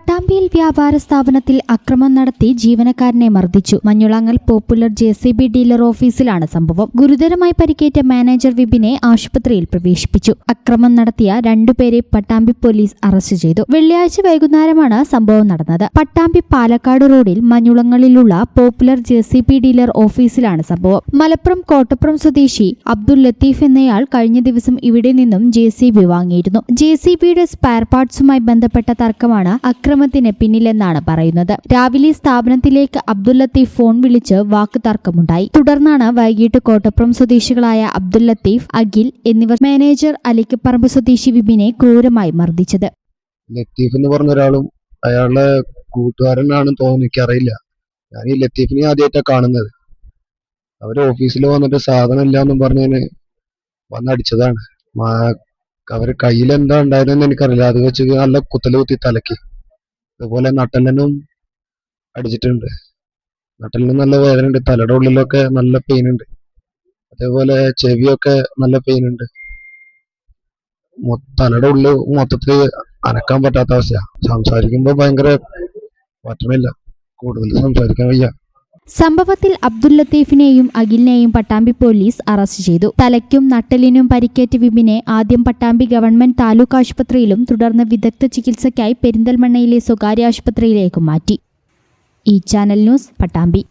പട്ടാമ്പിയിൽ വ്യാപാര സ്ഥാപനത്തിൽ അക്രമം നടത്തി ജീവനക്കാരനെ മർദ്ദിച്ചു. മഞ്ഞുളങ്ങൽ പോപ്പുലർ JCB ഡീലർ ഓഫീസിലാണ് സംഭവം. ഗുരുതരമായി പരിക്കേറ്റ മാനേജർ വിപിനെ ആശുപത്രിയിൽ പ്രവേശിപ്പിച്ചു. അക്രമം നടത്തിയ രണ്ടുപേരെ പട്ടാമ്പി പോലീസ് അറസ്റ്റ് ചെയ്തു. വെള്ളിയാഴ്ച വൈകുന്നേരമാണ് സംഭവം നടന്നത്. പട്ടാമ്പി പാലക്കാട് റോഡിൽ മഞ്ഞുളങ്ങളിലുള്ള പോപ്പുലർ JCB ഡീലർ ഓഫീസിലാണ് സംഭവം. മലപ്പുറം കോട്ടപ്പുറം സ്വദേശി അബ്ദുൽ ലത്തീഫ് എന്നയാൾ കഴിഞ്ഞ ദിവസം ഇവിടെ നിന്നും JCB വാങ്ങിയിരുന്നു. JCBയുടെ സ്പെയർ പാർട്സുമായി ബന്ധപ്പെട്ട തർക്കമാണ് അക്രമത്തിന് പിന്നിലെന്നാണ് പറയുന്നത്. രാവിലെ സ്ഥാപനത്തിലേക്ക് അബ്ദുൽ ലത്തീഫ് ഫോൺ വിളിച്ച് വാക്ക് തർക്കമുണ്ടായി. തുടർന്നാണ് വൈകിട്ട് കോട്ടപ്പുറം സ്വദേശികളായ അബ്ദുൽ ലത്തീഫ്, അഖിൽ എന്നിവർ മാനേജർ അലിക്കപ്പറമ്പ് സ്വദേശി വിപിനെ ക്രൂരമായി മർദ്ദിച്ചത്. ലത്തീഫ് എന്ന് പറഞ്ഞ ഒരാളും അയാളുടെ കൂട്ടുകാരനാണെന്ന് തോന്നുന്നു, എനിക്കറിയില്ല. ഞാൻ ഈ ലത്തീഫിനെ ആദ്യമായിട്ടാണ് കാണുന്നത്. അവര് ഓഫീസിൽ വന്നിട്ട് സാധനം ഇല്ല എന്നും പറഞ്ഞതിന് വന്നടിച്ചതാണ്. അവര് കയ്യിൽ എന്താ ഉണ്ടായതെന്ന് എനിക്കറിയില്ല. അത് വെച്ച് നല്ല കുത്തല് കുത്തി തലക്കി. അതുപോലെ നട്ടലിനും അടിച്ചിട്ടുണ്ട്. നട്ടലിനും നല്ല വേദന ഉണ്ട്. തലയുടെ ഉള്ളിലൊക്കെ നല്ല പെയിൻ ഉണ്ട്. അതേപോലെ ചെവിയൊക്കെ നല്ല പെയിൻ ഉണ്ട്. തലയുടെ ഉള്ളിൽ മൊത്തത്തിൽ അനക്കാൻ പറ്റാത്ത അവസ്ഥ. സംസാരിക്കുമ്പോ ഭയങ്കര പറ്റണില്ല, കൂടുതൽ സംസാരിക്കാൻ വയ്യ. സംഭവത്തിൽ അബ്ദുൽ ലത്തീഫിനെയും അഖിലിനെയും പട്ടാമ്പി പോലീസ് അറസ്റ്റ് ചെയ്തു. തലയ്ക്കും നട്ടലിനും പരിക്കേറ്റ വിപിനെ ആദ്യം പട്ടാമ്പി ഗവൺമെന്റ് താലൂക്ക് ആശുപത്രിയിലും തുടർന്ന് വിദഗ്ധ ചികിത്സയ്ക്കായി പെരിന്തൽമണ്ണയിലെ സ്വകാര്യ ആശുപത്രിയിലേക്കും മാറ്റി. ഈ ചാനൽ ന്യൂസ്, പട്ടാമ്പി.